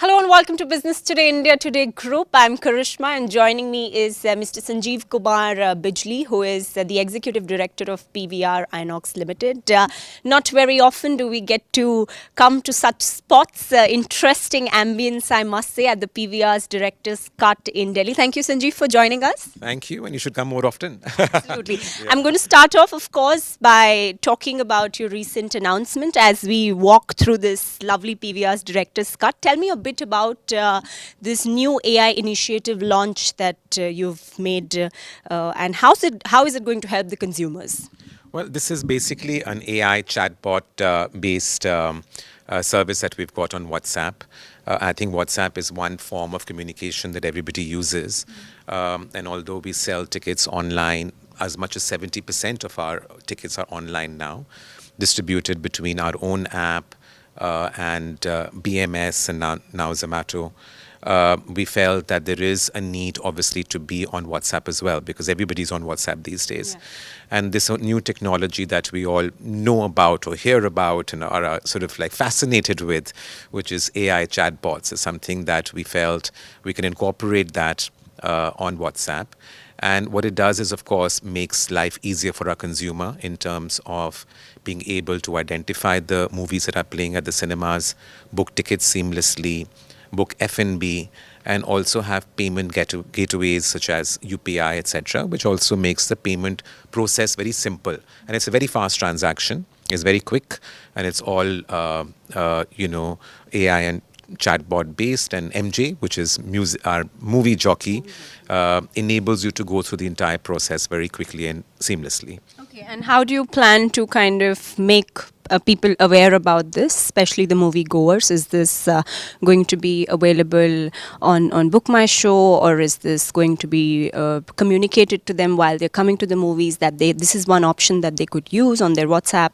Hello and welcome to Business Today India Today Group. I'm Karishma and joining me is Mr. Sanjeev Bijli, who is the Executive Director of PVR INOX Ltd. Not very often do we get to come to such spots. Interesting ambience, I must say, at the PVR's Director's Cut in Delhi. Thank you, Sanjeev, for joining us. Thank you, and you should come more often. Absolutely. I'm going to start off, of course, by talking about your recent announcement as we walk through this lovely PVR's Director's Cut. Tell me a bit about this new AI initiative launch that you've made and how is it going to help the consumers? Well, this is basically an AI chatbot based service that we've got on WhatsApp. I think WhatsApp is one form of communication that everybody uses. And although we sell tickets online, as much as 70% of our tickets are online now, distributed between our own app and BMS and now Zamato. We felt that there is a need, obviously, to be on WhatsApp as well, because everybody's on WhatsApp these days. Yeah. And this new technology that we all know about or hear about and are sort of like fascinated with, which is AI chatbots, is something that we felt we can incorporate that on WhatsApp. And what it does is, of course, makes life easier for our consumer in terms of being able to identify the movies that are playing at the cinemas, book tickets seamlessly, book F&B, and also have payment gateways such as UPI, etc., which also makes the payment process very simple. And it's a very fast transaction. It's very quick, and it's all AI and chatbot based, and MJ, which is our movie jockey, enables you to go through the entire process very quickly and seamlessly. Okay, and how do you plan to kind of make people aware about this, especially the movie goers? Is this going to be available on Book My Show, or is this going to be communicated to them while they're coming to the movies that this is one option that they could use on their WhatsApp?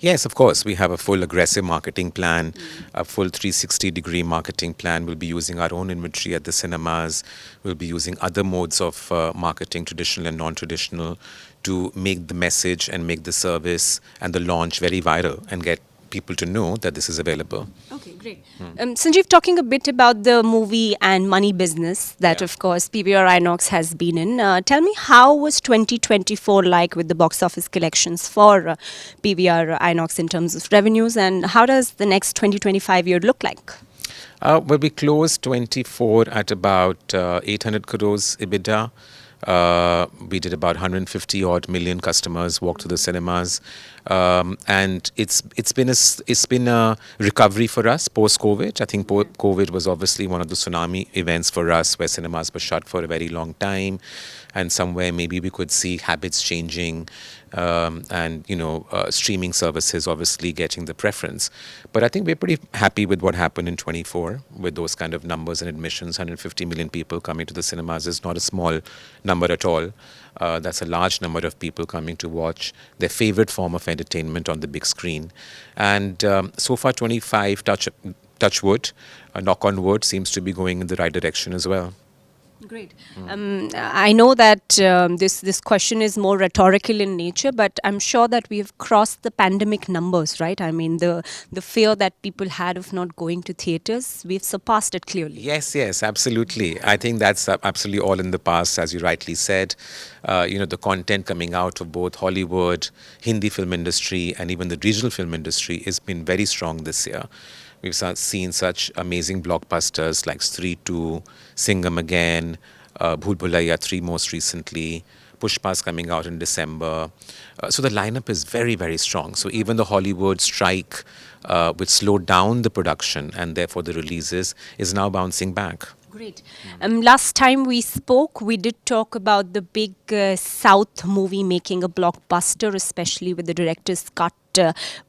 Yes, of course. We have a full aggressive marketing plan, a full 360-degree marketing plan. We'll be using our own inventory at the cinemas. We'll be using other modes of marketing, traditional and non-traditional, to make the message and make the service and the launch very viral and get people to know that this is available. Okay, great. Sanjeev, talking a bit about the movie and money business that, of course, PVR INOX has been in. Tell me, how was 2024 like with the box office collections for PVR INOX in terms of revenues, and how does the next 2025 year look like? Well, we closed 24 at about 800 crores EBITDA. We did about 150 odd million customers walk to the cinemas, and it's been a recovery for us post COVID. I think COVID was obviously one of the tsunami events for us, where cinemas were shut for a very long time, and somewhere maybe we could see habits changing, and streaming services obviously getting the preference. But I think we're pretty happy with what happened in 24 with those kind of numbers and admissions. 150 million people coming to the cinemas is not a small number at all. That's a large number of people coming to watch their favorite form of entertainment on the big screen. And so far 25, touch wood, knock on wood, seems to be going in the right direction as well. Great. I know that this question is more rhetorical in nature, but I'm sure that we have crossed the pandemic numbers, right? I mean, the fear that people had of not going to theatres, we've surpassed it clearly. Yes, absolutely. I think that's absolutely all in the past, as you rightly said. The content coming out of both Hollywood, Hindi film industry, and even the regional film industry has been very strong this year. We've seen such amazing blockbusters like Stree 2, Singham Again, Bhool Bhulaiya 3 most recently, Pushpa's coming out in December. So the lineup is very, very strong. So even the Hollywood strike, which slowed down the production and therefore the releases, is now bouncing back. Great. Last time we spoke, we did talk about the big South movie making a blockbuster, especially with the director's cut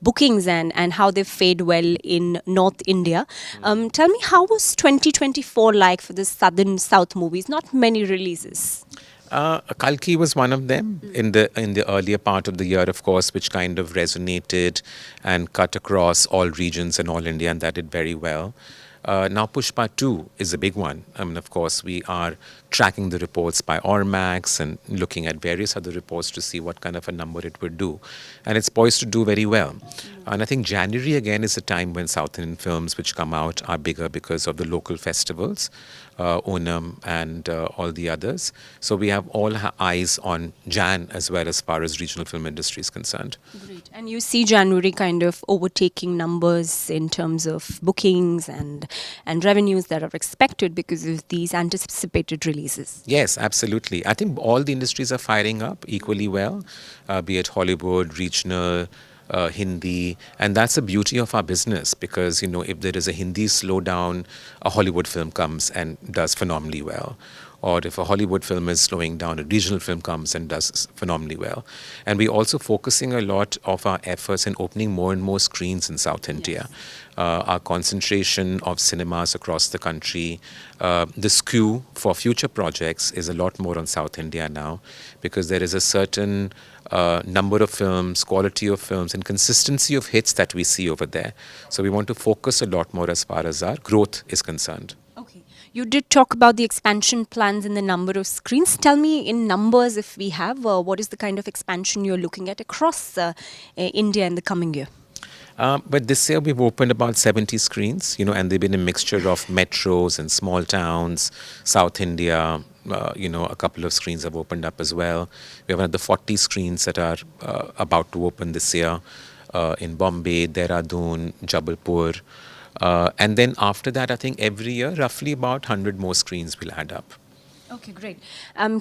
bookings and how they fared well in North India. Tell me, how was 2024 like for the South movies? Not many releases. Kalki was one of them in the earlier part of the year, of course, which kind of resonated and cut across all regions and all India, and that did very well. Now, Pushpa 2 is a big one. I mean, of course, we are tracking the reports by Ormax and looking at various other reports to see what kind of a number it would do. And it's poised to do very well. And I think January, again, is a time when South Indian films which come out are bigger because of the local festivals, Onam and all the others. So we have all eyes on Jan as well as far as regional film industry is concerned. Great. And you see January kind of overtaking numbers in terms of bookings and revenues that are expected because of these anticipated releases. Yes, absolutely. I think all the industries are firing up equally well, be it Hollywood, regional, Hindi, and that's the beauty of our business because, you know, if there is a Hindi slowdown, a Hollywood film comes and does phenomenally well. Or if a Hollywood film is slowing down, a regional film comes and does phenomenally well. And we're also focusing a lot of our efforts in opening more and more screens in South India. Our concentration of cinemas across the country, the skew for future projects is a lot more on South India now because there is a certain number of films, quality of films, and consistency of hits that we see over there. So we want to focus a lot more as far as our growth is concerned. Okay. You did talk about the expansion plans and the number of screens. Tell me in numbers, if we have, what is the kind of expansion you're looking at across India in the coming year? But this year we've opened about 70 screens, you know, and they've been a mixture of metros and small towns, South India, you know, a couple of screens have opened up as well. We have another 40 screens that are about to open this year in Bombay, Dehradun, Jabalpur. And then after that, I think every year, roughly about 100 more screens will add up. Okay, great.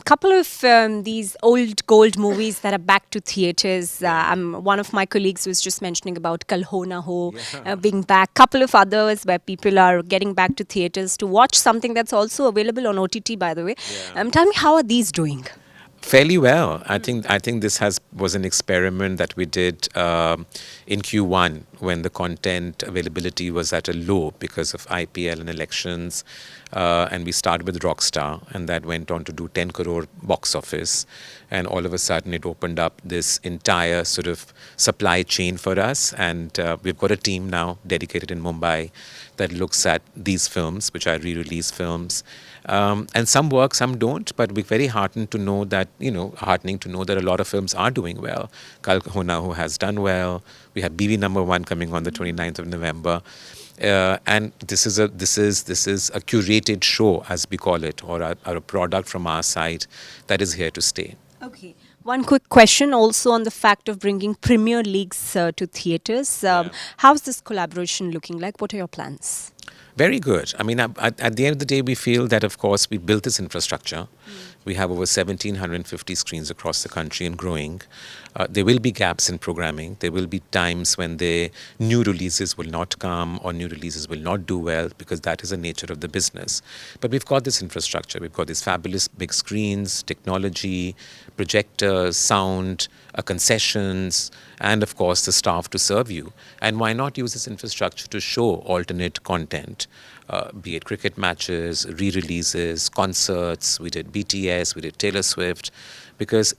Couple of these old gold movies that are back to theatres. One of my colleagues was just mentioning about Kal Ho Na Ho being back. Couple of others where people are getting back to theatres to watch something that's also available on OTT, by the way. Tell me, how are these doing? Fairly well. I think this was an experiment that we did in Q1 when the content availability was at a low because of IPL and elections. And we started with Rockstar, and that went on to do 10 crore box office. And all of a sudden, it opened up this entire sort of supply chain for us. And we've got a team now dedicated in Mumbai that looks at these films, which are re-release films. And some work, some don't, but we're very heartened to know that, heartening to know that a lot of films are doing well. Kal Ho Na Ho has done well. We have BV number 1 coming on the 29th of November. And this is a curated show, as we call it, or a product from our side that is here to stay. Okay. One quick question also on the fact of bringing Premier Leagues to theatres. How's this collaboration looking like? What are your plans? Very good. I mean, at the end of the day, we feel that, of course, we built this infrastructure. We have over 1,750 screens across the country and growing. There will be gaps in programming. There will be times when the new releases will not come or new releases will not do well because that is the nature of the business. But we've got this infrastructure. We've got these fabulous big screens, technology, projectors, sound, concessions, and of course the staff to serve you. And why not use this infrastructure to show alternate content, be it cricket matches, re-releases, concerts. We did BTS, we did Taylor Swift, because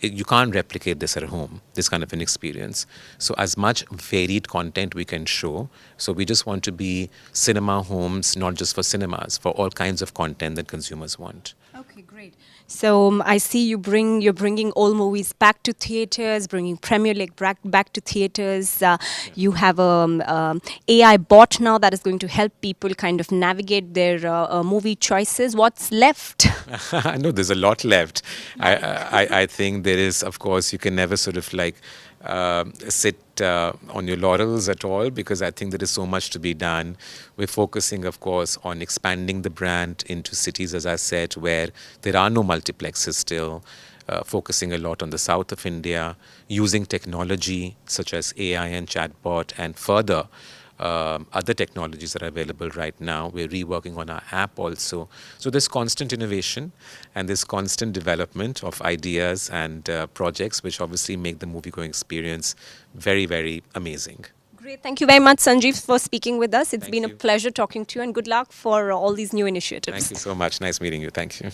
you can't replicate this at home, this kind of an experience. So as much varied content we can show. So we just want to be cinema homes, not just for cinemas, for all kinds of content that consumers want. Okay, great. So I see you're bringing old movies back to theatres, bringing Premier League back to theatres. You have a AI bot now that is going to help people kind of navigate their movie choices. What's left? No, there's a lot left. I think there is, of course, you can never sort of like sit on your laurels at all, because I think there is so much to be done. We're focusing, of course, on expanding the brand into cities, as I said, where there are no multiplexes still, focusing a lot on the south of India, using technology such as AI and chatbot and further other technologies that are available right now. We're reworking on our app also. So there's constant innovation and there's constant development of ideas and projects which obviously make the movie-going experience very, very amazing. Great. Thank you very much, Sanjeev, for speaking with us. It's Thank been a you. pleasure talking to you, and good luck for all these new initiatives. Thank you so much. Nice meeting you. Thank you.